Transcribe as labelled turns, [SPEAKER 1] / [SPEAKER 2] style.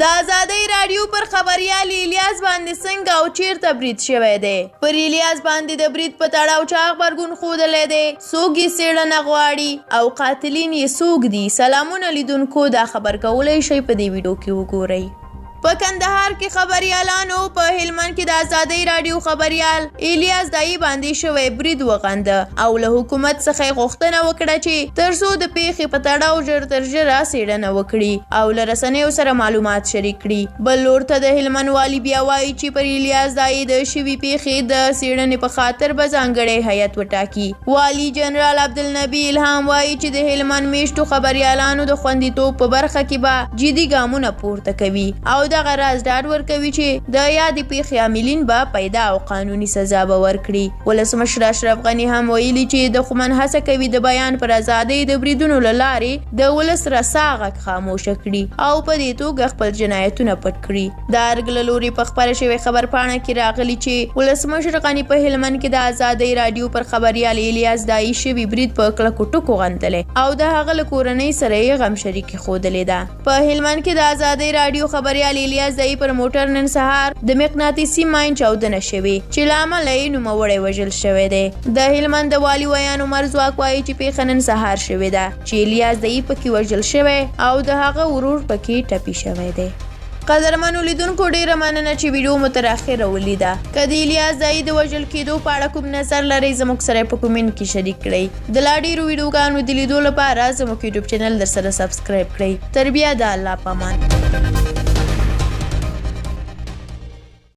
[SPEAKER 1] د ازادي رادیو پر خبریال الیاس باندې څنګه او چیرته برید شوی دی. پر الیاس باندې د برید په تړاو چا غبرګون ښودلی دی؟ څوک یې څېړنه غواړي او قاتلین یې څوک دي؟ سلامونه لیدونکو، دا خبر کولی شئ په دې ویډیو کې وګورئ. په کندهار کې خبریالانو په هلمند کې د ازادي رادیو خبریال الیاس داعی باندې شوی برید وغنده او له حکومت څخه غوښتنه وکړه چې تر څو د پیښې په تړاو ژر تر ژره څېړنه وکړي او له رسنیو سره معلومات شریک کړي. بل لور ته د هلمند والي بیا وایي چې پر الیاس داعی د شوي پیښې د څېړنې په خاطر به ځانګړی هیئت وټاکي. والي جنرال عبدالنبي الهام وایي چې د هلمند میشتو خبریالانو د خوندیتوب په برخه کې به جدي ګامونه پورته کوي او دغه راز ډاډ ورکوي چې د یادې پیښې عاملین به پیدا او قانوني سزا به ورکړي. ولسمشر اشرف غني هم ویلي چې د خمن هڅه کوي د بیان پر ازادۍ د بریدونو له لارې د ولس رسا غږ خاموشه کړي او په دې توګه خپل جنایتونه پټ کړي. د ارګ له لورې په خپره شوې خبرپاڼه کې راغلي چې ولسمشر غني په هلمند کې د ازادۍ رادیو پر خبریال الیاس داعی شوي برید په کلکو ټکو غندلی او د هغه له کورنۍ سره یې غمشریکي ښودلې ده. په هلمند کې د ازادۍ رادیو خبریال الیاس داعی پر موټر نن سهار د مقناطیسي ماین چاودنه شوې چې له امله یې نوموړی وژل شوی دی. د هلمند د والي ویان عمر ځواک وایي چې پیښه نن سهار شوې ده چې الیاس داعی پکې وژل شوی او د هغه ورور پکې ټپي شوی دی. قدرمنو لیدونکو، ډیره مننه چې ویډیو مو تر اخره ولیده. که د الیاس داعی د وژل کېدو په اړه کوم نظر لرئ زموږ سره په کومنټ کې شریک کړئ. د لا ډېرو ویډیوګانو د لیدو لپاره زموږ یوټیوب چینل در سره سبسکرایب کړئ. تر بیا د الله په امان.